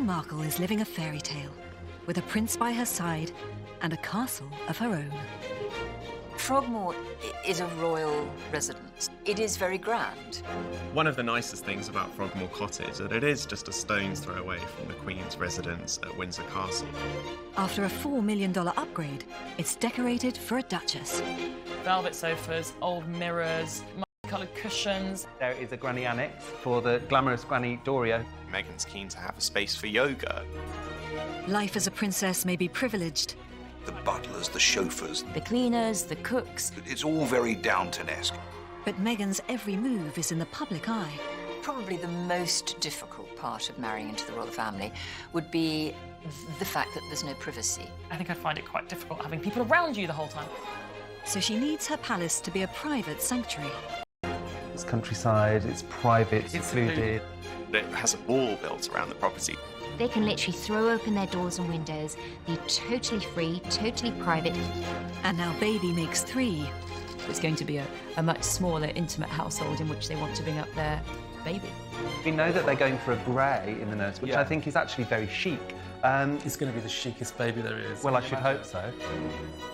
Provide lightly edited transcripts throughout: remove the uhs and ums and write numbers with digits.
Meghan Markle is living a fairy tale, with a prince by her side and a castle of her own. Frogmore is a royal residence. It is very grand. One of the nicest things about Frogmore Cottage is that it is just a stone's throw away from the Queen's residence at Windsor Castle. After a $4 million upgrade, it's decorated for a duchess. Velvet sofas, old mirrors, multi-coloured cushions. There is a granny annex for the glamorous Granny Doria. Meghan's keen to have a space for yoga. Life as a princess may be privileged. The butlers, the chauffeurs. The cleaners, the cooks. It's all very Downton-esque. But Meghan's every move is in the public eye. Probably the most difficult part of marrying into the royal family would be the fact that there's no privacy. I think I'd find it quite difficult having people around you the whole time. So she needs her palace to be a private sanctuary. It's countryside, it's private, it's secluded. It has a wall built around the property. They can literally throw open their doors and windows, be totally free, totally private. And now baby makes 3. It's going to be a much smaller, intimate household in which they want to bring up their baby. We know that they're going for a grey in the nurse, which I think is actually very chic. It's going to be the chicest baby there is. Well, I should hope so.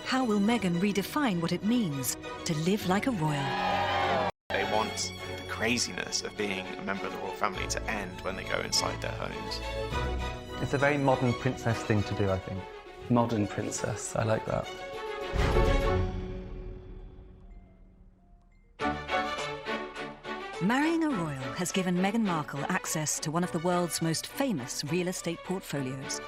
How will Meghan redefine what it means to live like a royal? They want the craziness of being a member of the royal family to end when they go inside their homes. It's a very modern princess thing to do, I think. Modern princess, I like that. Marrying a royal has given Meghan Markle access to one of the world's most famous real estate portfolios.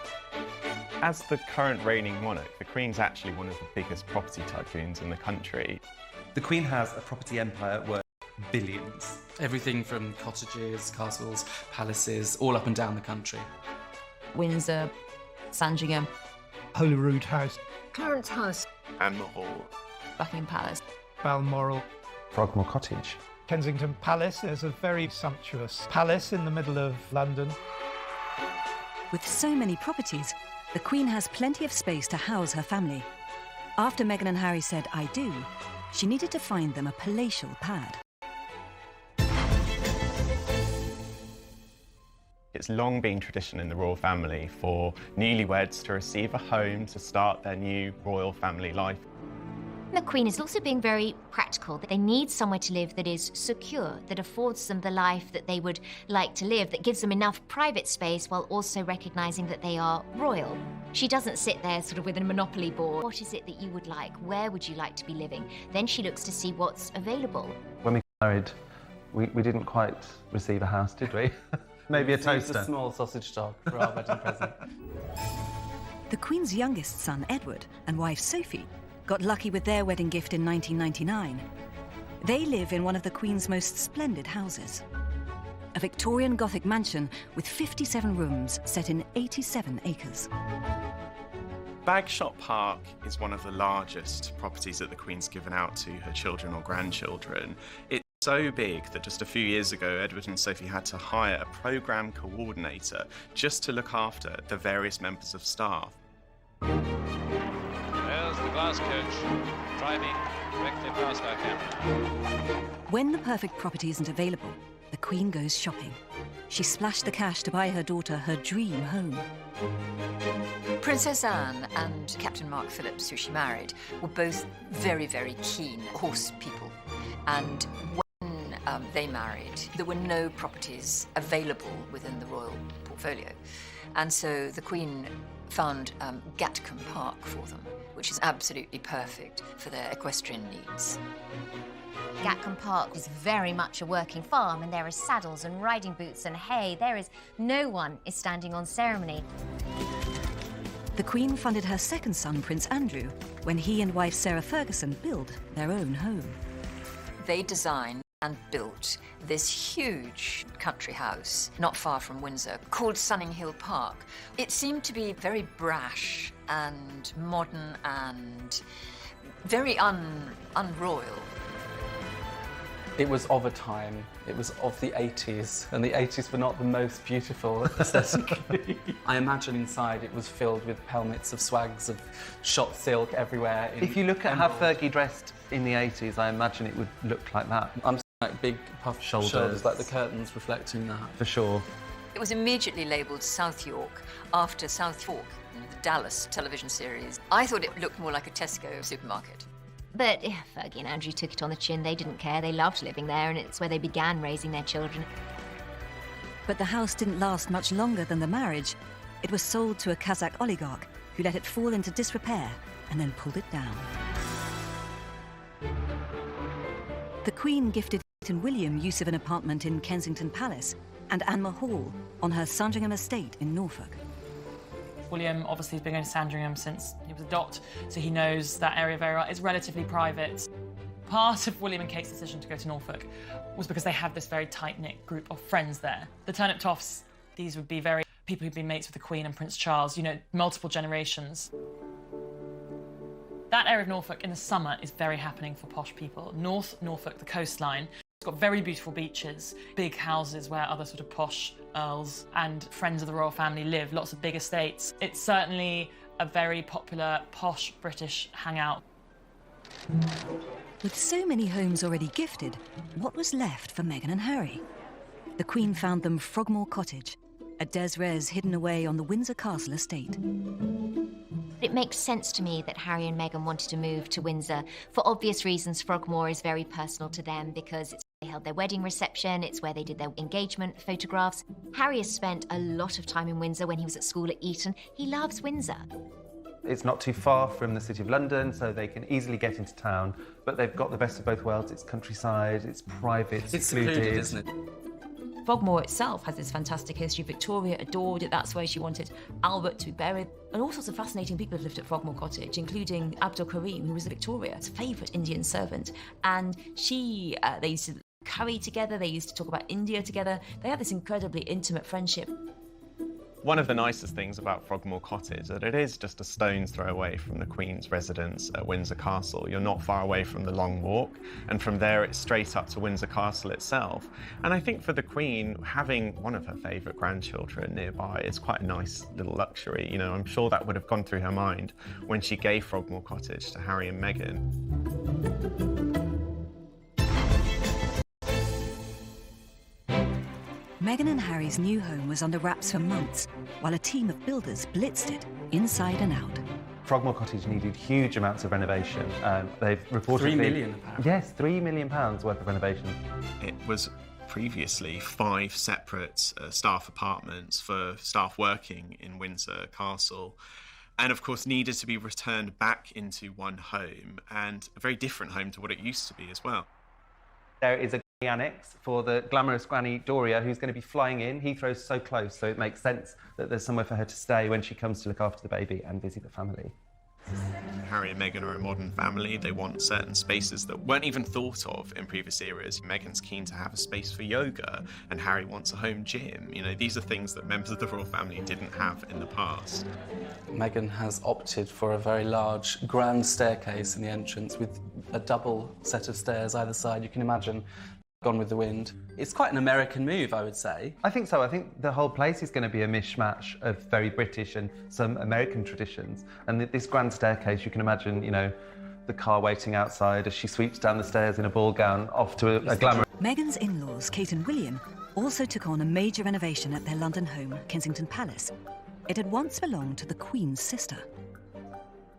As the current reigning monarch, the Queen's actually one of the biggest property tycoons in the country. The Queen has a property empire worth billions. Everything from cottages, castles, palaces, all up and down the country. Windsor, Sandringham, Holyrood House, Clarence House, And the Hall. Buckingham Palace, Balmoral, Frogmore Cottage. Kensington Palace. There's a very sumptuous palace in the middle of London. With so many properties, the Queen has plenty of space to house her family. After Meghan and Harry said "I do," she needed to find them a palatial pad. It's long been tradition in the royal family for newlyweds to receive a home to start their new royal family life. The Queen is also being very practical. They need somewhere to live that is secure, that affords them the life that they would like to live, that gives them enough private space while also recognising that they are royal. She doesn't sit there sort of with a monopoly board. What is it that you would like? Where would you like to be living? Then she looks to see what's available. When we got married, we didn't quite receive a house, did we? Maybe a toaster. A small sausage dog for our wedding present. The Queen's youngest son, Edward, and wife Sophie got lucky with their wedding gift in 1999. They live in one of the Queen's most splendid houses. A Victorian Gothic mansion with 57 rooms set in 87 acres. Bagshot Park is one of the largest properties that the Queen's given out to her children or grandchildren. It's so big that just a few years ago, Edward and Sophie had to hire a programme coordinator just to look after the various members of staff. There's the glass coach, driving directly past our camera. When the perfect property isn't available, the Queen goes shopping. She splashed the cash to buy her daughter her dream home. Princess Anne and Captain Mark Phillips, who she married, were both very, very keen horse people. And when they married, there were no properties available within the royal portfolio. And so the Queen found Gatcombe Park for them, which is absolutely perfect for their equestrian needs. Gatcombe Park is very much a working farm, and there are saddles and riding boots and hay. No one is standing on ceremony. The Queen funded her second son, Prince Andrew, when he and wife Sarah Ferguson built their own home. They designed and built this huge country house not far from Windsor called Sunninghill Park. It seemed to be very brash and modern and very unroyal. It was of a time. It was of the 80s, and the 80s were not the most beautiful aesthetically. I imagine inside it was filled with pelmets of swags of shot silk everywhere. If you look at how Fergie dressed in the 80s, I imagine it would look like that. I'm like big puffed shoulders, like the curtains reflecting that. For sure. It was immediately labelled South York after South York, the Dallas television series. I thought it looked more like a Tesco supermarket. But Fergie and Andrew took it on the chin. They didn't care. They loved living there, and it's where they began raising their children. But the house didn't last much longer than the marriage. It was sold to a Kazakh oligarch who let it fall into disrepair and then pulled it down. The Queen gifted Kate and William use of an apartment in Kensington Palace and Anmer Hall on her Sandringham estate in Norfolk. William obviously has been going to Sandringham since he was a dot, so he knows that area very well. It's relatively private. Part of William and Kate's decision to go to Norfolk was because they have this very tight-knit group of friends there. The Turnip Toffs, these would be people who'd been mates with the Queen and Prince Charles, you know, multiple generations. That area of Norfolk in the summer is very happening for posh people. North Norfolk, the coastline, it's got very beautiful beaches, big houses where other sort of posh earls and friends of the royal family live, lots of big estates. It's certainly a very popular, posh British hangout. With so many homes already gifted, what was left for Meghan and Harry? The Queen found them Frogmore Cottage, a des res hidden away on the Windsor Castle estate. It makes sense to me that Harry and Meghan wanted to move to Windsor. For obvious reasons, Frogmore is very personal to them because it's where they held their wedding reception, it's where they did their engagement photographs. Harry has spent a lot of time in Windsor when he was at school at Eton. He loves Windsor. It's not too far from the City of London, so they can easily get into town, but they've got the best of both worlds. It's countryside, it's private, it's secluded, isn't it? Frogmore itself has this fantastic history. Victoria adored it. That's where she wanted Albert to be buried. And all sorts of fascinating people have lived at Frogmore Cottage, including Abdul Karim, who was Victoria's favourite Indian servant. And they used to curry together, they used to talk about India together. They had this incredibly intimate friendship. One of the nicest things about Frogmore Cottage is that it is just a stone's throw away from the Queen's residence at Windsor Castle. You're not far away from the Long Walk, and from there it's straight up to Windsor Castle itself. And I think for the Queen, having one of her favourite grandchildren nearby is quite a nice little luxury. You know, I'm sure that would have gone through her mind when she gave Frogmore Cottage to Harry and Meghan. Meghan and Harry's new home was under wraps for months, while a team of builders blitzed it inside and out. Frogmore Cottage needed huge amounts of renovation. They've reportedly... 3 million, apparently. Yes, £3 million worth of renovation. It was previously 5 separate staff apartments for staff working in Windsor Castle, and of course needed to be returned back into one home, and a very different home to what it used to be as well. There is a annex for the glamorous granny Doria, who's going to be flying in. Heathrow's so close, so it makes sense that there's somewhere for her to stay when she comes to look after the baby and visit the family. Harry and Meghan are a modern family. They want certain spaces that weren't even thought of in previous eras. Meghan's keen to have a space for yoga, and Harry wants a home gym. You know, these are things that members of the royal family didn't have in the past. Meghan has opted for a very large grand staircase in the entrance with a double set of stairs either side. You can imagine Gone with the Wind. It's quite an American move, I would say. I think so. I think the whole place is going to be a mishmash of very British and some American traditions. And this grand staircase, you can imagine, you know, the car waiting outside as she sweeps down the stairs in a ball gown off to a glamour. Meghan's in-laws, Kate and William, also took on a major renovation at their London home, Kensington Palace. It had once belonged to the Queen's sister.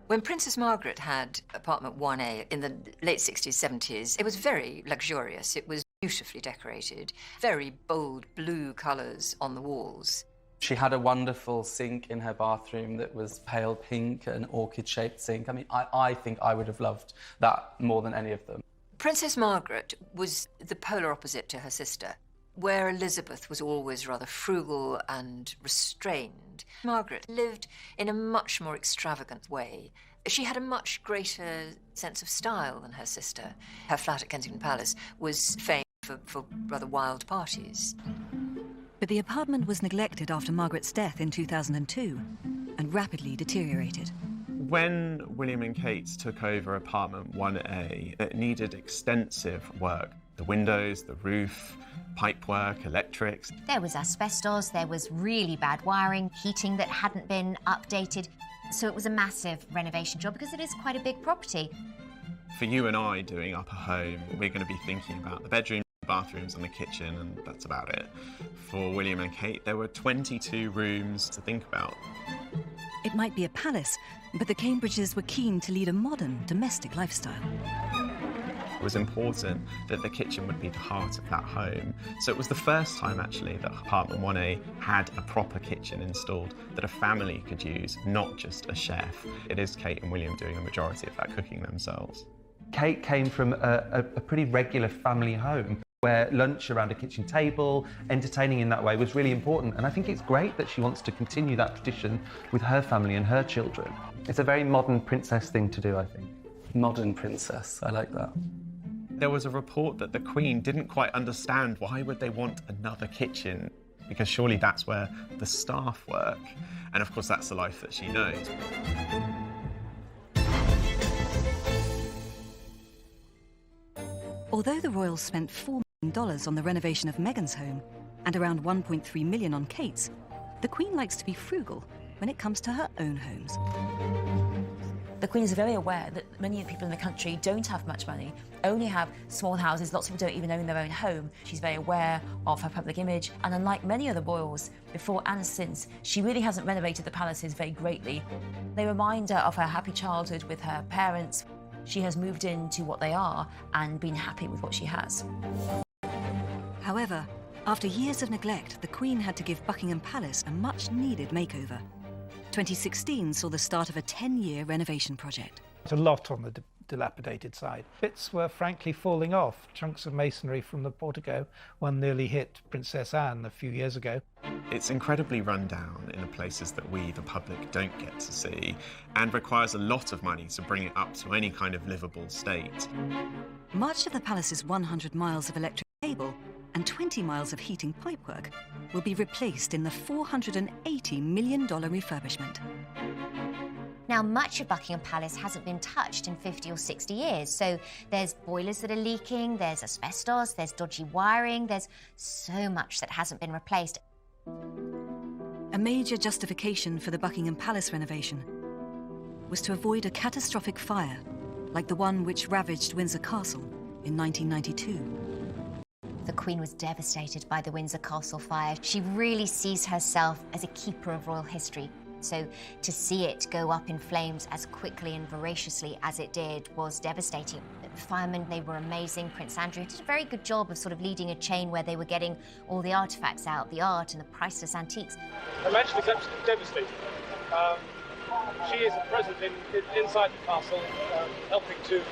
When Princess Margaret had apartment 1A in the late 60s, 70s, it was very luxurious. It was beautifully decorated, very bold blue colours on the walls. She had a wonderful sink in her bathroom that was pale pink, an orchid-shaped sink. I mean, I think I would have loved that more than any of them. Princess Margaret was the polar opposite to her sister. Where Elizabeth was always rather frugal and restrained, Margaret lived in a much more extravagant way. She had a much greater sense of style than her sister. Her flat at Kensington Palace was famed for rather wild parties. But the apartment was neglected after Margaret's death in 2002 and rapidly deteriorated. When William and Kate took over apartment 1A, it needed extensive work. The windows, the roof, pipework, electrics. There was asbestos, there was really bad wiring, heating that hadn't been updated. So it was a massive renovation job because it is quite a big property. For you and I doing up a home, we're going to be thinking about the bedroom, bathrooms and a kitchen, and that's about it. For William and Kate, there were 22 rooms to think about. It might be a palace, but the Cambridges were keen to lead a modern, domestic lifestyle. It was important that the kitchen would be the heart of that home. So it was the first time, actually, that apartment 1A had a proper kitchen installed that a family could use, not just a chef. It is Kate and William doing the majority of that cooking themselves. Kate came from a pretty regular family home where lunch around a kitchen table, entertaining in that way was really important. And I think it's great that she wants to continue that tradition with her family and her children. It's a very modern princess thing to do, I think. Modern princess, I like that. There was a report that the Queen didn't quite understand why would they want another kitchen, because surely that's where the staff work. And of course that's the life that she knows. Although the royals spent $4 million on the renovation of Meghan's home and around $1.3 million on Kate's, the Queen likes to be frugal when it comes to her own homes. The Queen is very aware that many people in the country don't have much money, only have small houses, lots of people don't even own their own home. She's very aware of her public image, and unlike many other royals, before and since, she really hasn't renovated the palaces very greatly. They remind her of her happy childhood with her parents. She has moved into what they are and been happy with what she has. However, after years of neglect, the Queen had to give Buckingham Palace a much-needed makeover. 2016 saw the start of a 10-year renovation project. It's a lot on the dilapidated side. Bits were frankly falling off. Chunks of masonry from the portico, one nearly hit Princess Anne a few years ago. It's incredibly run down in the places that we, the public, don't get to see, and requires a lot of money to bring it up to any kind of livable state. Much of the palace's 100 miles of electric cable and 20 miles of heating pipework will be replaced in the $480 million refurbishment. Now, much of Buckingham Palace hasn't been touched in 50 or 60 years, so there's boilers that are leaking, there's asbestos, there's dodgy wiring, there's so much that hasn't been replaced. A major justification for the Buckingham Palace renovation was to avoid a catastrophic fire like the one which ravaged Windsor Castle in 1992. The Queen was devastated by the Windsor Castle fire. She really sees herself as a keeper of royal history. So to see it go up in flames as quickly and voraciously as it did was devastating. The firemen, they were amazing. Prince Andrew did a very good job of sort of leading a chain where they were getting all the artefacts out, the art and the priceless antiques. Her Majesty's absolutely devastated. She is at present inside the castle, helping to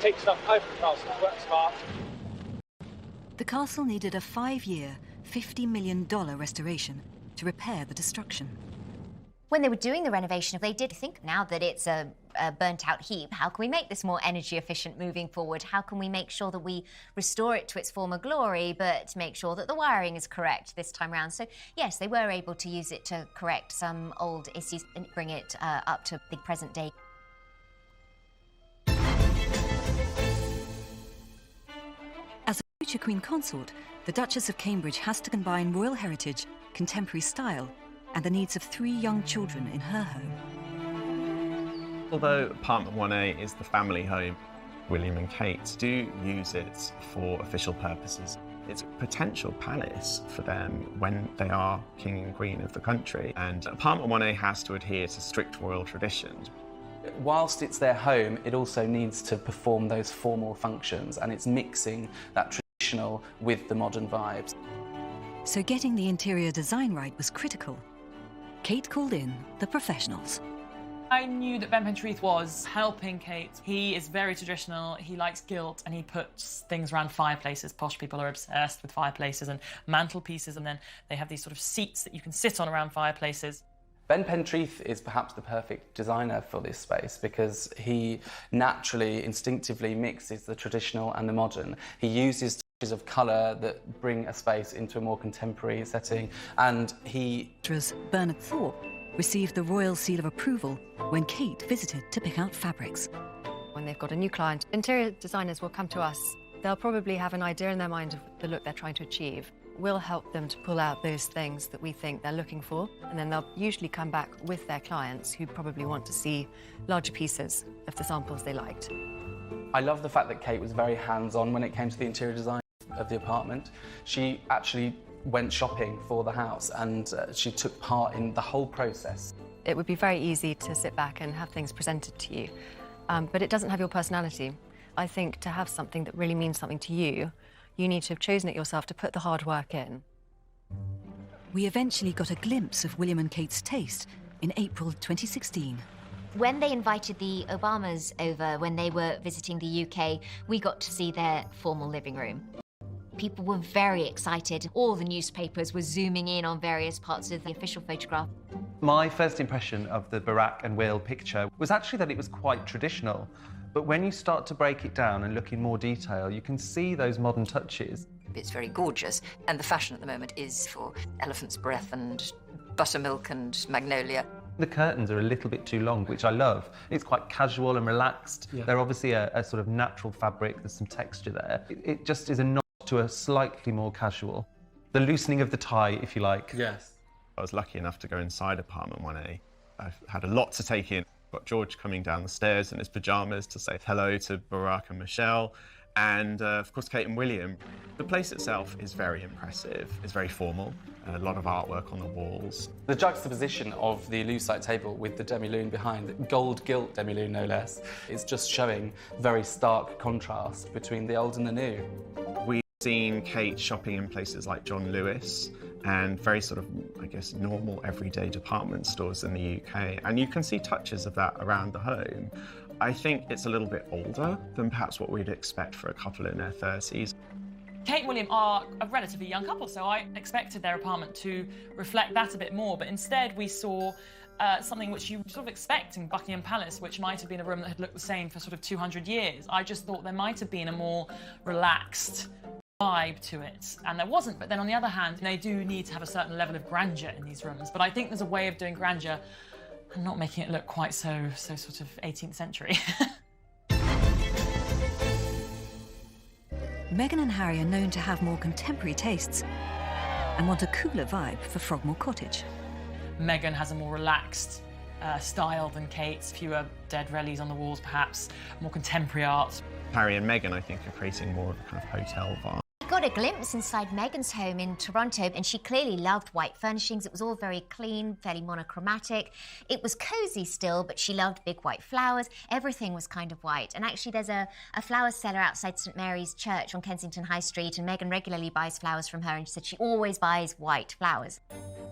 take stuff out of the castle to work smart. The castle needed a 5-year, $50 million restoration to repair the destruction. When they were doing the renovation, they did think, now that it's a burnt-out heap, how can we make this more energy-efficient moving forward? How can we make sure that we restore it to its former glory, but make sure that the wiring is correct this time round? So, yes, they were able to use it to correct some old issues and bring it up to the present day. As a future Queen Consort, the Duchess of Cambridge has to combine royal heritage, contemporary style, and the needs of 3 young children in her home. Although apartment 1A is the family home, William and Kate do use it for official purposes. It's a potential palace for them when they are king and queen of the country, and apartment 1A has to adhere to strict royal traditions. Whilst it's their home, it also needs to perform those formal functions, and it's mixing that traditional with the modern vibes. So getting the interior design right was critical. Kate called in the professionals. I knew that Ben Pentreath was helping Kate. He is very traditional, he likes gilt, and he puts things around fireplaces. Posh people are obsessed with fireplaces and mantelpieces, and then they have these sort of seats that you can sit on around fireplaces. Ben Pentreath is perhaps the perfect designer for this space because he naturally, instinctively mixes the traditional and the modern. He uses touches of colour that bring a space into a more contemporary setting, and he... Bernard Thorpe received the Royal Seal of Approval when Kate visited to pick out fabrics. When they've got a new client, interior designers will come to us. They'll probably have an idea in their mind of the look they're trying to achieve. We'll help them to pull out those things that we think they're looking for, and then they'll usually come back with their clients who probably want to see larger pieces of the samples they liked. I love the fact that Kate was very hands-on when it came to the interior design. of the apartment. She actually went shopping for the house and she took part in the whole process. It would be very easy to sit back and have things presented to you, but it doesn't have your personality. I think to have something that really means something to you, you need to have chosen it yourself, to put the hard work in. We eventually got a glimpse of William and Kate's taste in April 2016. When they invited the Obamas over when they were visiting the UK, we got to see their formal living room. People were very excited. All the newspapers were zooming in on various parts of the official photograph. My first impression of the Barack and Will picture was actually that it was quite traditional. But when you start to break it down and look in more detail, you can see those modern touches. It's very gorgeous, and the fashion at the moment is for elephant's breath and buttermilk and magnolia. The curtains are a little bit too long, which I love. It's quite casual and relaxed. Yeah. They're obviously a sort of natural fabric. There's some texture there. It just is a nod to a slightly more casual. The loosening of the tie, if you like. Yes. I was lucky enough to go inside apartment 1A. I've had a lot to take in. Got George coming down the stairs in his pyjamas to say hello to Barack and Michelle. And of course, Kate and William. The place itself is very impressive. It's very formal, a lot of artwork on the walls. The juxtaposition of the lucite table with the demi-lune behind, the gold-gilt demi-lune no less, is just showing very stark contrast between the old and the new. We've seen Kate shopping in places like John Lewis and very sort of, I guess, normal everyday department stores in the UK. And you can see touches of that around the home. I think it's a little bit older than perhaps what we'd expect for a couple in their 30s. Kate and William are a relatively young couple, so I expected their apartment to reflect that a bit more, but instead we saw something which you sort of expect in Buckingham Palace, which might have been a room that had looked the same for sort of 200 years. I just thought there might have been a more relaxed vibe to it, and there wasn't. But then on the other hand, they do need to have a certain level of grandeur in these rooms, but I think there's a way of doing grandeur and not making it look quite so sort of 18th century. Meghan and Harry are known to have more contemporary tastes and want a cooler vibe for Frogmore Cottage. Meghan has a more relaxed style than Kate's, fewer dead relics on the walls perhaps, more contemporary art. Harry and Meghan, I think, are creating more of a kind of hotel vibe. Got a glimpse inside Meghan's home in Toronto, and she clearly loved white furnishings. It was all very clean, fairly monochromatic. It was cosy still, but she loved big white flowers. Everything was kind of white. And actually there's a flower seller outside St Mary's Church on Kensington High Street, and Meghan regularly buys flowers from her, and she said she always buys white flowers.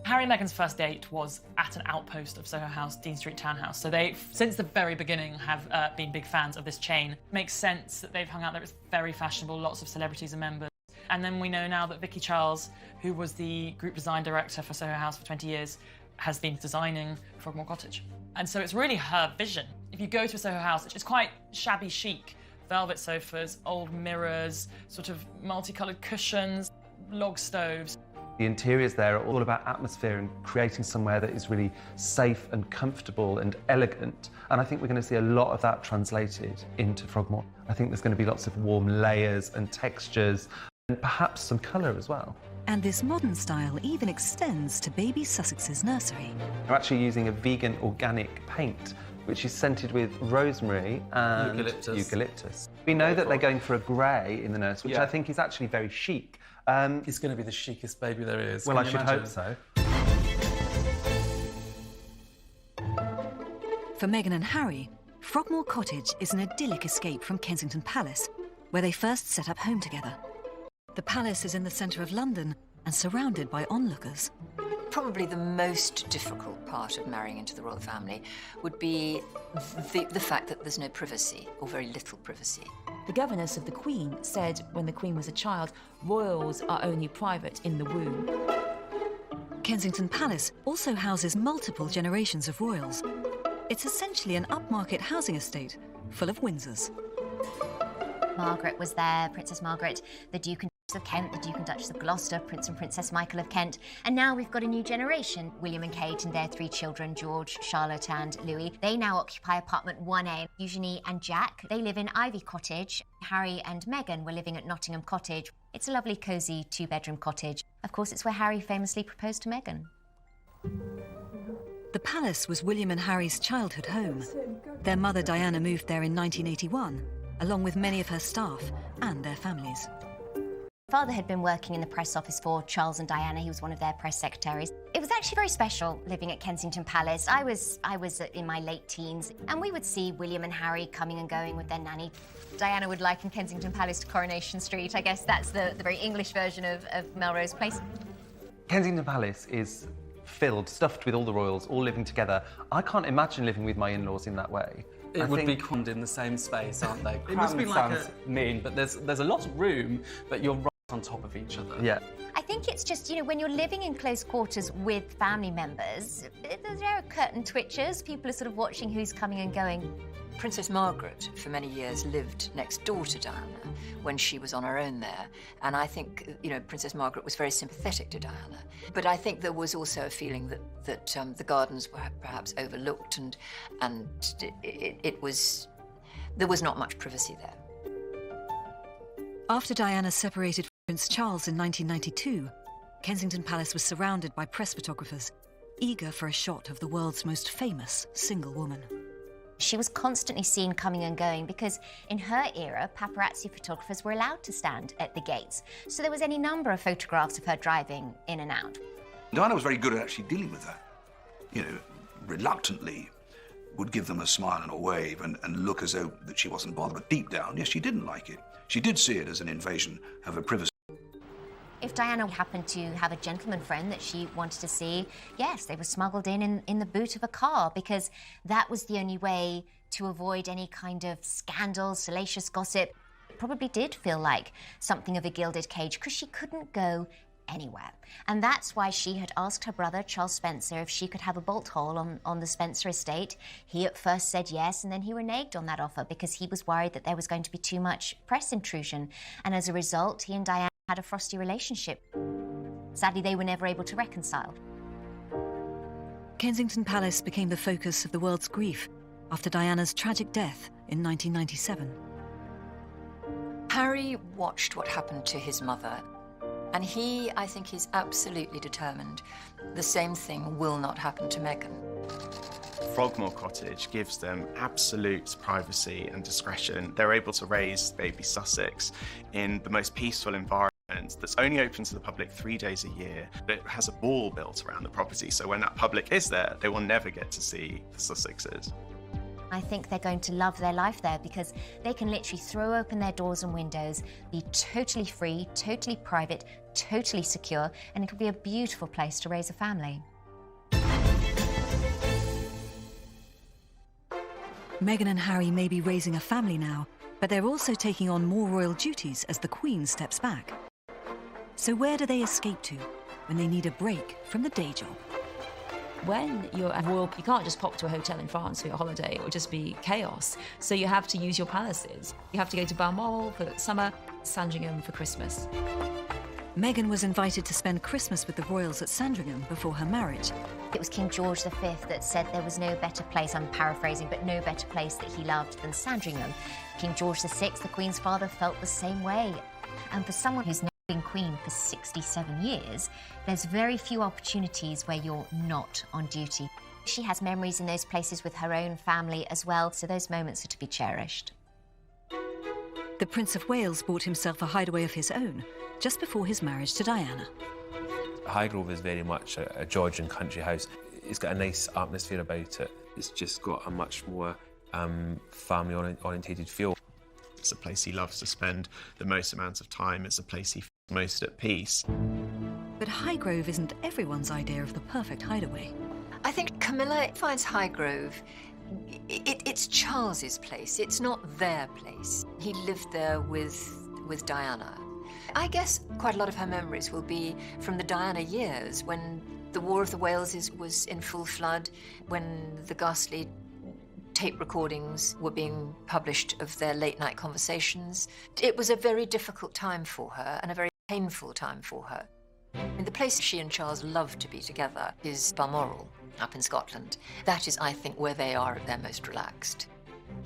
Harry and Meghan's first date was at an outpost of Soho House, Dean Street Townhouse. So they, since the very beginning, have been big fans of this chain. Makes sense that they've hung out there. It's very fashionable, lots of celebrities are members. And then we know now that Vicky Charles, who was the group design director for Soho House for 20 years, has been designing Frogmore Cottage. And so it's really her vision. If you go to a Soho House, it's quite shabby chic. Velvet sofas, old mirrors, sort of multicoloured cushions, log stoves. The interiors there are all about atmosphere and creating somewhere that is really safe and comfortable and elegant. And I think we're going to see a lot of that translated into Frogmore. I think there's going to be lots of warm layers and textures, and perhaps some colour as well. And this modern style even extends to baby Sussex's nursery. They're actually using a vegan organic paint, which is scented with rosemary and eucalyptus. We know that they're going for a grey in the nursery, which I think is actually very chic. It's going to be the chicest baby there is. Well, I should hope so. For Meghan and Harry, Frogmore Cottage is an idyllic escape from Kensington Palace, where they first set up home together. The palace is in the centre of London and surrounded by onlookers. Probably the most difficult part of marrying into the royal family would be the fact that there's no privacy, or very little privacy. The governess of the Queen said when the Queen was a child, royals are only private in the womb. Kensington Palace also houses multiple generations of royals. It's essentially an upmarket housing estate full of Windsors. Margaret was there, Princess Margaret, the Duke and Duchess of Kent, the Duke and Duchess of Gloucester, Prince and Princess Michael of Kent, and now we've got a new generation, William and Kate and their 3 children, George, Charlotte and Louis. They now occupy apartment 1A. Eugenie and Jack, they live in Ivy Cottage. Harry and Meghan were living at Nottingham Cottage. It's a lovely, cosy 2-bedroom cottage. Of course, it's where Harry famously proposed to Meghan. The palace was William and Harry's childhood home. Their mother Diana moved there in 1981, along with many of her staff and their families. If father had been working in the press office for Charles and Diana. He was one of their press secretaries. It was actually very special living at Kensington Palace. I was in my late teens, and we would see William and Harry coming and going with their nanny. Diana would liken Kensington Palace to Coronation Street. I guess that's the very English version of Melrose Place. Kensington Palace is stuffed with all the royals, all living together. I can't imagine living with my in-laws in that way. It would be crammed in the same space, aren't they? It must be like sounds mean, but there's a lot of room, but you're right on top of each other. Yeah. I think it's just, when you're living in close quarters with family members, there are curtain twitchers. People are sort of watching who's coming and going. Princess Margaret, for many years, lived next door to Diana when she was on her own there. And I think, Princess Margaret was very sympathetic to Diana. But I think there was also a feeling that the gardens were perhaps overlooked and there was not much privacy there. After Diana separated from Prince Charles in 1992, Kensington Palace was surrounded by press photographers, eager for a shot of the world's most famous single woman. She was constantly seen coming and going because in her era, paparazzi photographers were allowed to stand at the gates. So there was any number of photographs of her driving in and out. Diana was very good at actually dealing with that. Reluctantly would give them a smile and a wave and look as though that she wasn't bothered. But deep down, yes, she didn't like it. She did see it as an invasion of her privacy. If Diana happened to have a gentleman friend that she wanted to see, yes, they were smuggled in the boot of a car because that was the only way to avoid any kind of scandal, salacious gossip. It probably did feel like something of a gilded cage because she couldn't go anywhere. And that's why she had asked her brother, Charles Spencer, if she could have a bolt hole on the Spencer estate. He at first said yes, and then he reneged on that offer because he was worried that there was going to be too much press intrusion. And as a result, he and Diana had a frosty relationship. Sadly, they were never able to reconcile. Kensington Palace became the focus of the world's grief after Diana's tragic death in 1997. Harry watched what happened to his mother, and he, I think, is absolutely determined the same thing will not happen to Meghan. Frogmore Cottage gives them absolute privacy and discretion. They're able to raise baby Sussex in the most peaceful environment that's only open to the public 3 days a year. It has a wall built around the property, so when that public is there, they will never get to see the Sussexes. I think they're going to love their life there because they can literally throw open their doors and windows, be totally free, totally private, totally secure, and it will be a beautiful place to raise a family. Meghan and Harry may be raising a family now, but they're also taking on more royal duties as the Queen steps back. So where do they escape to when they need a break from the day job? When you're a royal, you can't just pop to a hotel in France for your holiday. It would just be chaos. So you have to use your palaces. You have to go to Balmoral for summer, Sandringham for Christmas. Meghan was invited to spend Christmas with the royals at Sandringham before her marriage. It was King George V that said there was no better place, I'm paraphrasing, but no better place that he loved than Sandringham. King George VI, the Queen's father, felt the same way. And for someone who's now been Queen for 67 years, there's very few opportunities where you're not on duty. She has memories in those places with her own family as well, so those moments are to be cherished. The Prince of Wales bought himself a hideaway of his own just before his marriage to Diana. Highgrove is very much a Georgian country house. It's got a nice atmosphere about it. It's just got a much more family-orientated feel. It's a place he loves to spend the most amount of time. It's a place he feels most at peace. But Highgrove isn't everyone's idea of the perfect hideaway. I think Camilla finds Highgrove, it's Charles's place. It's not their place. He lived there with Diana. I guess quite a lot of her memories will be from the Diana years when the War of the Waleses was in full flood, when the ghastly tape recordings were being published of their late-night conversations. It was a very difficult time for her and a very painful time for her. The place she and Charles love to be together is Balmoral, up in Scotland. That is, I think, where they are at their most relaxed.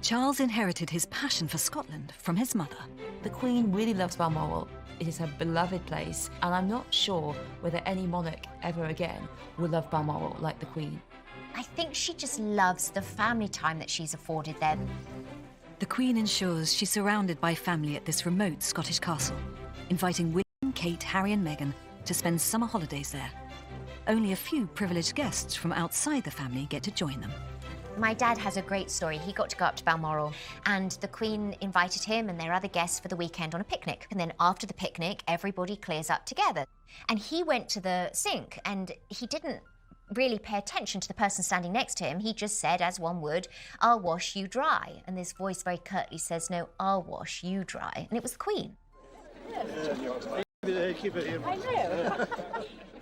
Charles inherited his passion for Scotland from his mother. The Queen really loves Balmoral. It is her beloved place, and I'm not sure whether any monarch ever again will love Balmoral like the Queen. I think she just loves the family time that she's afforded there. The Queen ensures she's surrounded by family at this remote Scottish castle, inviting William, Kate, Harry and Meghan to spend summer holidays there. Only a few privileged guests from outside the family get to join them. My dad has a great story. He got to go up to Balmoral and the Queen invited him and their other guests for the weekend on a picnic. And then after the picnic, everybody clears up together. And he went to the sink and he didn't really pay attention to the person standing next to him. He just said, as one would, "I'll wash you dry." And this voice very curtly says, "No, I'll wash you dry." And it was the Queen. I know.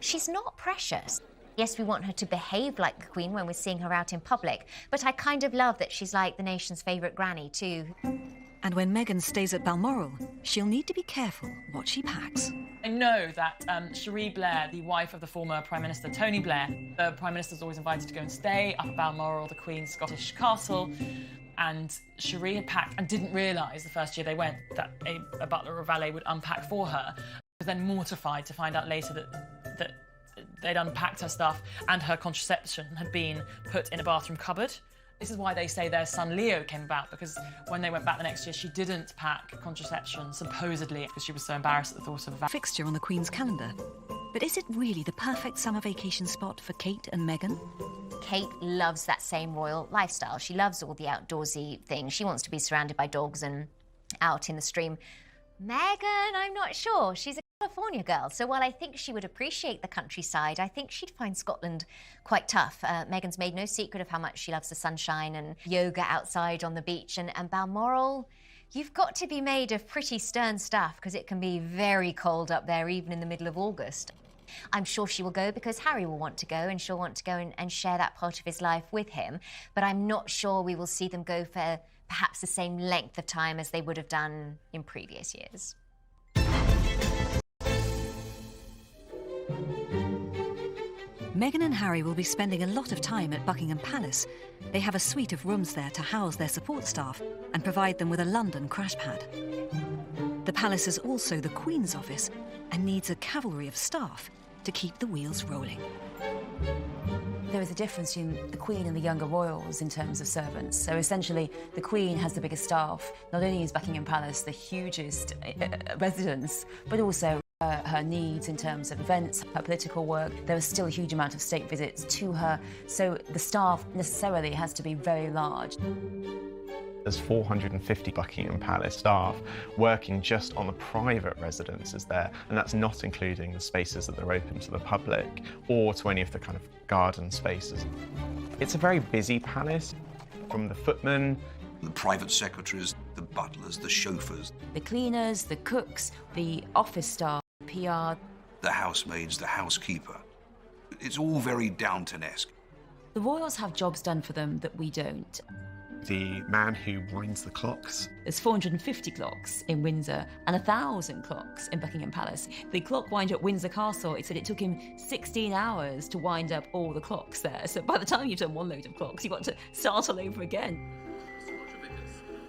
She's not precious. Yes, we want her to behave like the Queen when we're seeing her out in public, but I kind of love that she's like the nation's favourite granny too. And when Meghan stays at Balmoral, she'll need to be careful what she packs. I know that Cherie Blair, the wife of the former Prime Minister Tony Blair, the Prime Minister's always invited to go and stay up at Balmoral, the Queen's Scottish castle, and Cherie had packed and didn't realise the first year they went that a butler or valet would unpack for her. I was then mortified to find out later that they'd unpacked her stuff and her contraception had been put in a bathroom cupboard. This is why they say their son Leo came about, because when they went back the next year, she didn't pack contraception, supposedly, because she was so embarrassed at the thought of a fixture on the Queen's calendar. But is it really the perfect summer vacation spot for Kate and Meghan? Kate loves that same royal lifestyle. She loves all the outdoorsy things. She wants to be surrounded by dogs and out in the stream. Meghan, I'm not sure. She's a California girl, so while I think she would appreciate the countryside, I think she'd find Scotland quite tough. Meghan's made no secret of how much she loves the sunshine and yoga outside on the beach, and Balmoral, you've got to be made of pretty stern stuff because it can be very cold up there even in the middle of August. I'm sure she will go because Harry will want to go and she'll want to go and share that part of his life with him, but I'm not sure we will see them go for perhaps the same length of time as they would have done in previous years. Meghan and Harry will be spending a lot of time at Buckingham Palace. They have a suite of rooms there to house their support staff and provide them with a London crash pad. The palace is also the Queen's office and needs a cavalry of staff to keep the wheels rolling. There is a difference between the Queen and the younger royals in terms of servants. So essentially, the Queen has the biggest staff. Not only is Buckingham Palace the hugest residence, but also her needs in terms of events, her political work. There is still a huge amount of state visits to her, so the staff necessarily has to be very large. There's 450 Buckingham Palace staff working just on the private residences there, and that's not including the spaces that are open to the public or to any of the kind of garden spaces. It's a very busy palace, from the footmen, the private secretaries, the butlers, the chauffeurs, the cleaners, the cooks, the office staff, PR, the housemaids, the housekeeper. It's all very Downton-esque. The royals have jobs done for them that we don't. The man who winds the clocks. There's 450 clocks in Windsor and 1,000 clocks in Buckingham Palace. The clock winder at Windsor Castle, it said it took him 16 hours to wind up all the clocks there. So by the time you've done one load of clocks, you've got to start all over again.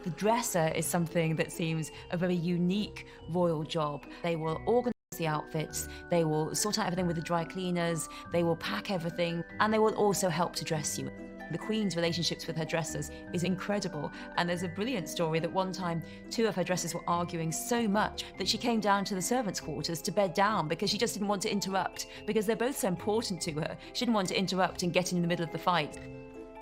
The dresser is something that seems a very unique royal job. They will organise the outfits, they will sort out everything with the dry cleaners, they will pack everything, and they will also help to dress you. The Queen's relationships with her dressers is incredible, and there's a brilliant story that one time 2 of her dressers were arguing so much that she came down to the servants' quarters to bed down because she just didn't want to interrupt, because they're both so important to her. She didn't want to interrupt and get in the middle of the fight.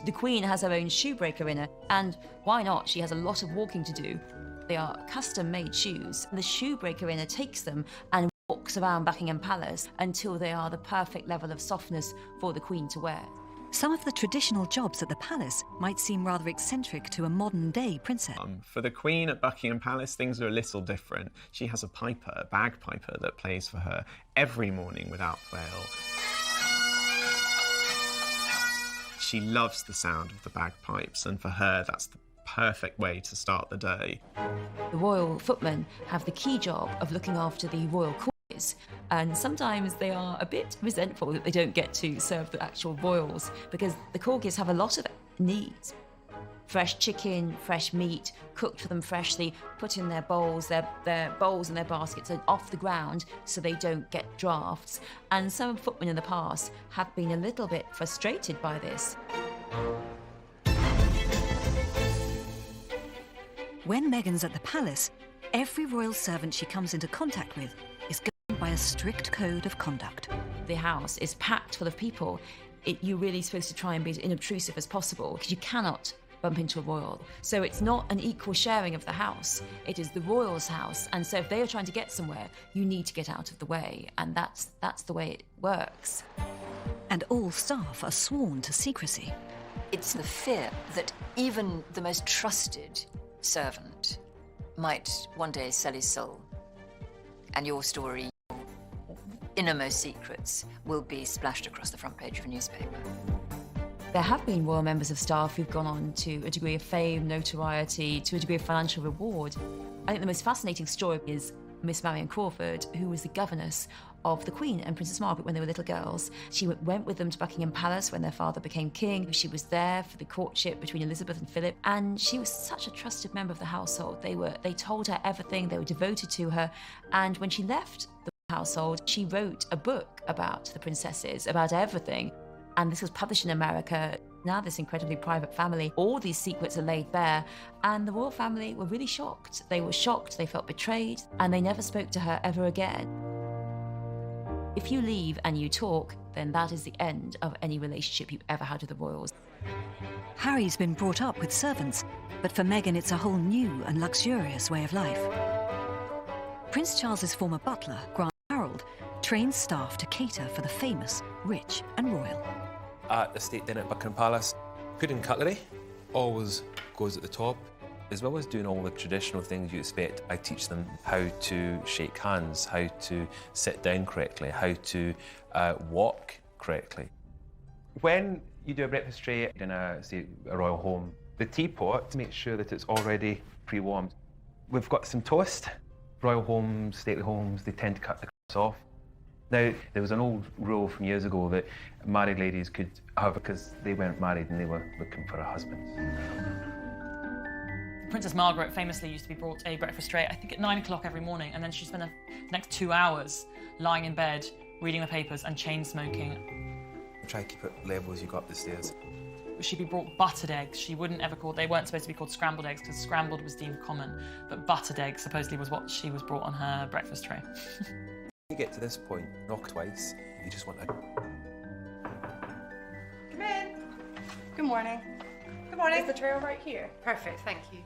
The Queen has her own shoebreaker in her, and why not? She has a lot of walking to do. They are custom-made shoes. The shoebreaker in her takes them and walks around Buckingham Palace until they are the perfect level of softness for the Queen to wear. Some of the traditional jobs at the palace might seem rather eccentric to a modern-day princess. For the Queen at Buckingham Palace, things are a little different. She has a piper, a bagpiper, that plays for her every morning without fail. She loves the sound of the bagpipes, and for her, that's the perfect way to start the day. The royal footmen have the key job of looking after the royal corgis, and sometimes they are a bit resentful that they don't get to serve the actual royals, because the corgis have a lot of needs. Fresh chicken, fresh meat, cooked for them freshly, put in their bowls, their bowls and their baskets are off the ground so they don't get drafts. And some footmen in the past have been a little bit frustrated by this. When Meghan's at the palace, every royal servant she comes into contact with is governed by a strict code of conduct. The house is packed full of people. You're really supposed to try and be as inobtrusive as possible because you cannot bump into a royal. So it's not an equal sharing of the house. It is the royal's house. And so if they are trying to get somewhere, you need to get out of the way. And that's the way it works. And all staff are sworn to secrecy. It's the fear that even the most trusted servant might one day sell his soul, and your story, your innermost secrets, will be splashed across the front page of a newspaper. There have been royal members of staff who've gone on to a degree of fame, notoriety, to a degree of financial reward. I think the most fascinating story is Miss Marion Crawford, who was the governess of the Queen and Princess Margaret when they were little girls. She went with them to Buckingham Palace when their father became king. She was there for the courtship between Elizabeth and Philip, and she was such a trusted member of the household. They told her everything, they were devoted to her, and when she left the household, she wrote a book about the princesses, about everything. And this was published in America. Now this incredibly private family, all these secrets are laid bare, and the royal family were really shocked. They were shocked, they felt betrayed, and they never spoke to her ever again. If you leave and you talk, then that is the end of any relationship you've ever had with the royals. Harry's been brought up with servants, but for Meghan it's a whole new and luxurious way of life. Prince Charles's former butler, Grant Harold, trains staff to cater for the famous, rich and royal. At the state dinner at Buckingham Palace, pudding cutlery always goes at the top. As well as doing all the traditional things you expect, I teach them how to shake hands, how to sit down correctly, how to walk correctly. When you do a breakfast tray in a royal home, the teapot, make sure that it's already pre-warmed. We've got some toast. Royal homes, stately homes, they tend to cut the crusts off. Now, there was an old rule from years ago that married ladies could have because they weren't married and they were looking for a husband. Princess Margaret famously used to be brought a breakfast tray, I think at 9 o'clock every morning, and then she'd spend the next 2 hours lying in bed, reading the papers and chain smoking. Try to keep it level as you go up the stairs. She'd be brought buttered eggs. She wouldn't ever call, they weren't supposed to be called scrambled eggs because scrambled was deemed common, but buttered eggs supposedly was what she was brought on her breakfast tray. You get to this point, knock twice, you just want to... Come in. Good morning. Good morning. Is the tray right here? Perfect, thank you.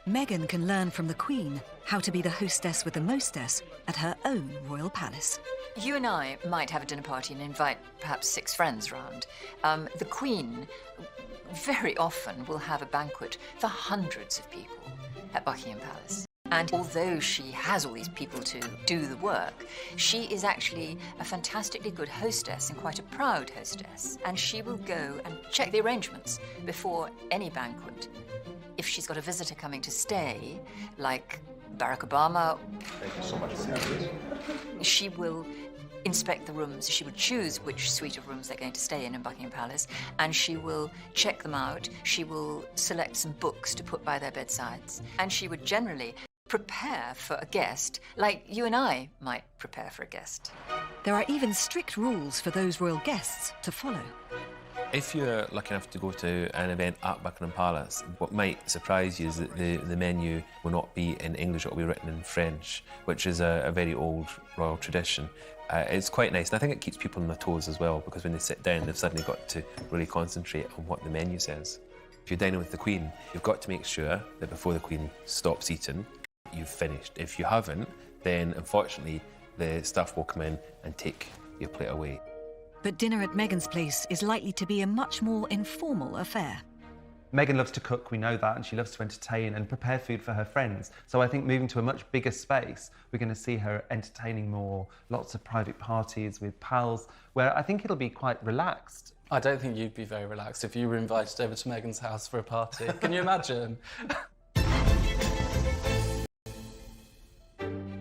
Meghan can learn from the Queen how to be the hostess with the mostess at her own royal palace. You and I might have a dinner party and invite perhaps 6 friends round. The Queen very often will have a banquet for hundreds of people at Buckingham Palace. And although she has all these people to do the work, she is actually a fantastically good hostess and quite a proud hostess. And she will go and check the arrangements before any banquet. If she's got a visitor coming to stay, like Barack Obama, Thank you so much. she will inspect the rooms. She would choose which suite of rooms they're going to stay in Buckingham Palace, and she will check them out. She will select some books to put by their bedsides, and she would generally prepare for a guest like you and I might prepare for a guest. There are even strict rules for those royal guests to follow. If you're lucky enough to go to an event at Buckingham Palace, what might surprise you is that the menu will not be in English, it will be written in French, which is a very old royal tradition. It's quite nice, and I think it keeps people on their toes as well, because when they sit down, they've suddenly got to really concentrate on what the menu says. If you're dining with the Queen, you've got to make sure that before the Queen stops eating, you've finished. If you haven't, then unfortunately, the staff will come in and take your plate away. But dinner at Meghan's place is likely to be a much more informal affair. Meghan loves to cook, we know that, and she loves to entertain and prepare food for her friends. So I think moving to a much bigger space, we're going to see her entertaining more, lots of private parties with pals, where I think it'll be quite relaxed. I don't think you'd be very relaxed if you were invited over to Meghan's house for a party. Can you imagine?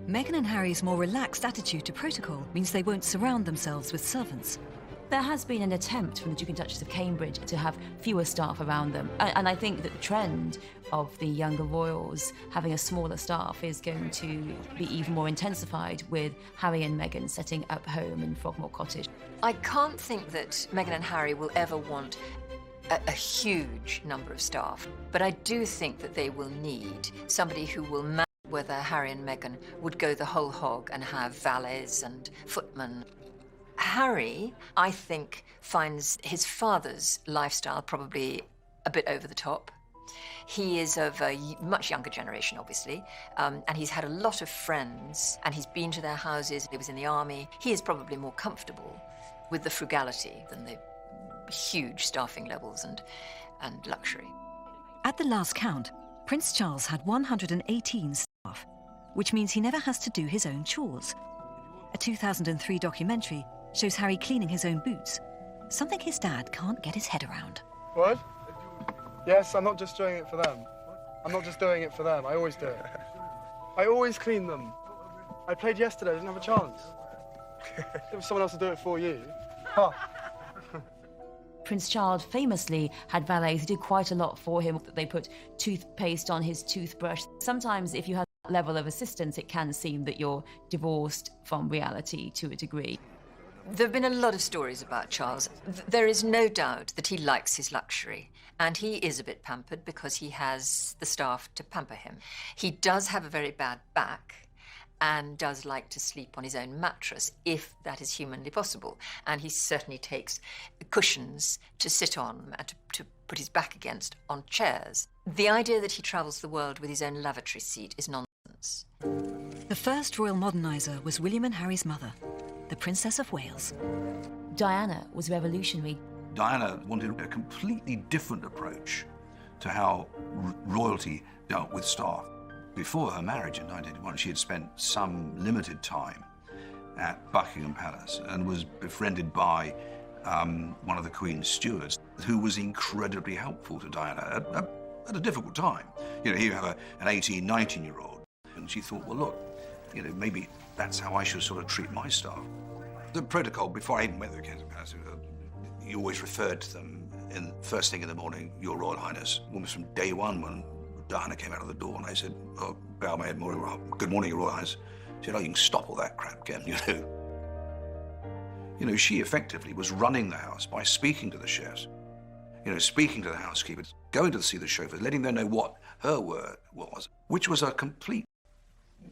Meghan and Harry's more relaxed attitude to protocol means they won't surround themselves with servants. There has been an attempt from the Duke and Duchess of Cambridge to have fewer staff around them. And I think that the trend of the younger royals having a smaller staff is going to be even more intensified with Harry and Meghan setting up home in Frogmore Cottage. I can't think that Meghan and Harry will ever want a huge number of staff, but I do think that they will need somebody who will manage whether Harry and Meghan would go the whole hog and have valets and footmen. Harry, I think, finds his father's lifestyle probably a bit over the top. He is of a much younger generation, obviously, and he's had a lot of friends, and he's been to their houses. He was in the army. He is probably more comfortable with the frugality than the huge staffing levels and luxury. At the last count, Prince Charles had 118 staff, which means he never has to do his own chores. A 2003 documentary shows Harry cleaning his own boots, something his dad can't get his head around. What? Yes, I'm not just doing it for them. I'm not just doing it for them. I always do it. I always clean them. I played yesterday. I didn't have a chance. If someone else to do it for you. Huh. Prince Charles famously had valets who did quite a lot for him. They put toothpaste on his toothbrush. Sometimes if you have that level of assistance, it can seem that you're divorced from reality to a degree. There have been a lot of stories about Charles. There is no doubt that he likes his luxury, and he is a bit pampered because he has the staff to pamper him. He does have a very bad back and does like to sleep on his own mattress, if that is humanly possible. And he certainly takes cushions to sit on and to put his back against on chairs. The idea that he travels the world with his own lavatory seat is nonsense. The first royal moderniser was William and Harry's mother, the Princess of Wales. Diana was revolutionary. Diana wanted a completely different approach to how royalty dealt with staff. Before her marriage in 1981, she had spent some limited time at Buckingham Palace and was befriended by one of the Queen's stewards, who was incredibly helpful to Diana at a difficult time. You know, here you have an 18, 19-year-old, and she thought, well, look, you know, maybe that's how I should sort of treat my staff. The protocol, before I even went to the Kensington Palace, you always referred to them first thing in the morning, Your Royal Highness. Almost from day one when Diana came out of the door and I said, oh, bow my head, good morning, Your Royal Highness. She said, oh, you can stop all that crap, Ken, you know. You know, she effectively was running the house by speaking to the chefs, you know, speaking to the housekeepers, going to see the chauffeurs, letting them know what her word was, which was a complete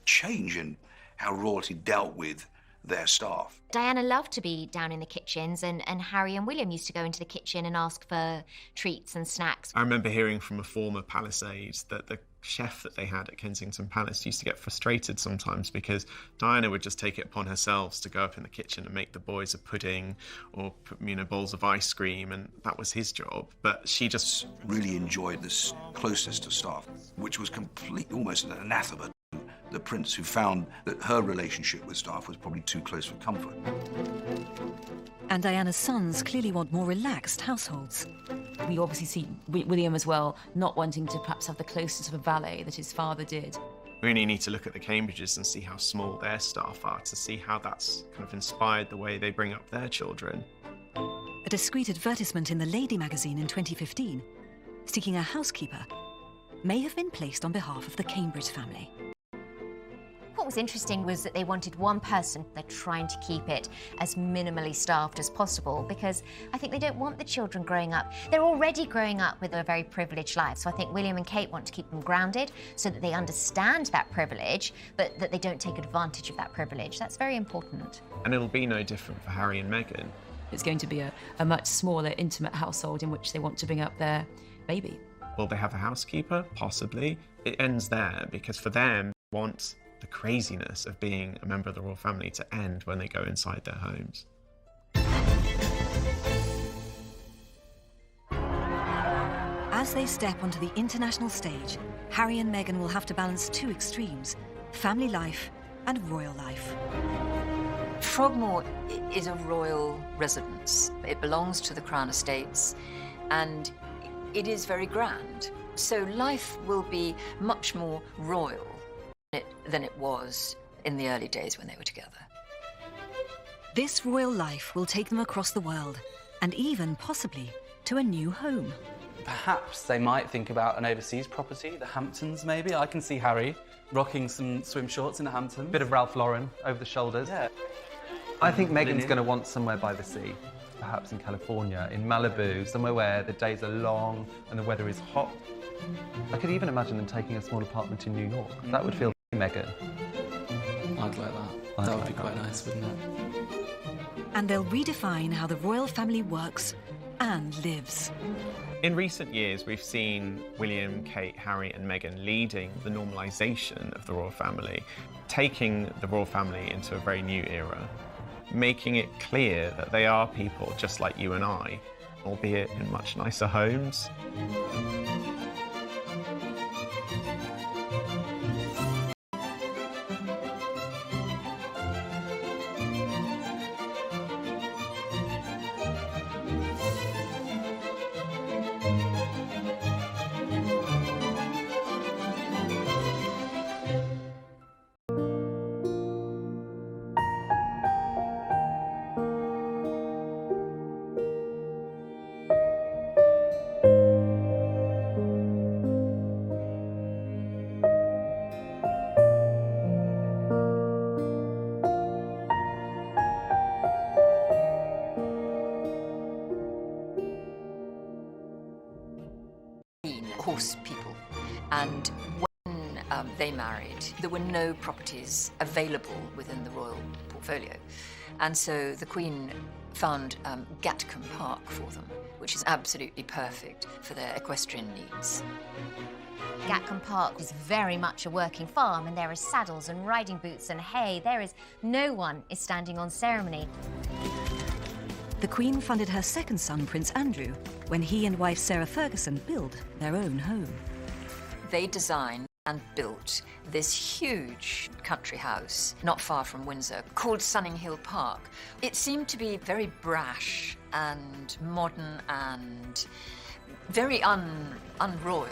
change in how royalty dealt with their staff. Diana loved to be down in the kitchens, and Harry and William used to go into the kitchen and ask for treats and snacks. I remember hearing from a former Palisade that the chef that they had at Kensington Palace used to get frustrated sometimes because Diana would just take it upon herself to go up in the kitchen and make the boys a pudding or, you know, bowls of ice cream, and that was his job. But she just really enjoyed this closeness to staff, which was completely almost an anathema. The prince, who found that her relationship with staff was probably too close for comfort. And Diana's sons clearly want more relaxed households. We obviously see William as well not wanting to perhaps have the closeness of a valet that his father did. We really need to look at the Cambridges and see how small their staff are to see how that's kind of inspired the way they bring up their children. A discreet advertisement in the Lady magazine in 2015, seeking a housekeeper, may have been placed on behalf of the Cambridge family. What was interesting was that they wanted one person. They're trying to keep it as minimally staffed as possible because I think they don't want the children growing up. They're already growing up with a very privileged life, so I think William and Kate want to keep them grounded so that they understand that privilege, but that they don't take advantage of that privilege. That's very important. And it'll be no different for Harry and Meghan. It's going to be a much smaller, intimate household in which they want to bring up their baby. Will they have a housekeeper? Possibly. It ends there because for them, they want the craziness of being a member of the royal family to end when they go inside their homes. As they step onto the international stage, Harry and Meghan will have to balance two extremes: family life and royal life. Frogmore is a royal residence. It belongs to the Crown Estates, and it is very grand. So life will be much more royal than it was in the early days when they were together. This royal life will take them across the world, and even possibly to a new home. Perhaps they might think about an overseas property, the Hamptons maybe. I can see Harry rocking some swim shorts in the Hamptons. Bit of Ralph Lauren over the shoulders. Yeah. I think Meghan's going to want somewhere by the sea, perhaps in California, in Malibu, somewhere where the days are long and the weather is hot. I could even imagine them taking a small apartment in New York. That would feel Meghan. I'd like that. That would be quite nice, wouldn't it? And they'll redefine how the royal family works and lives. In recent years, we've seen William, Kate, Harry and Meghan leading the normalisation of the royal family, taking the royal family into a very new era, making it clear that they are people just like you and I, albeit in much nicer homes. Horse people, and when they married, there were no properties available within the royal portfolio, and so the Queen found Gatcombe Park for them, which is absolutely perfect for their equestrian needs. Gatcombe Park is very much a working farm, and there are saddles and riding boots and hay. No one is standing on ceremony. The Queen funded her second son, Prince Andrew, when he and wife Sarah Ferguson built their own home. They designed and built this huge country house not far from Windsor called Sunning Hill Park. It seemed to be very brash and modern and very unroyal.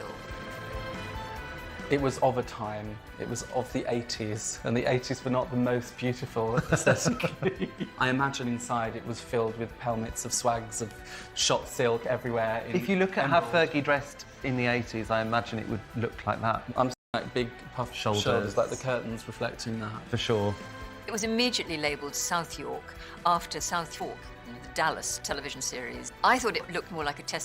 It was of a time, it was of the 80s, and the 80s were not the most beautiful aesthetically. I imagine inside it was filled with pelmets of swags of shot silk everywhere. If you look at how Fergie dressed in the 80s, I imagine it would look like that. I'm like big puffed shoulders, like the curtains reflecting that. For sure. It was immediately labelled South York after South York, the Dallas television series. I thought it looked more like a test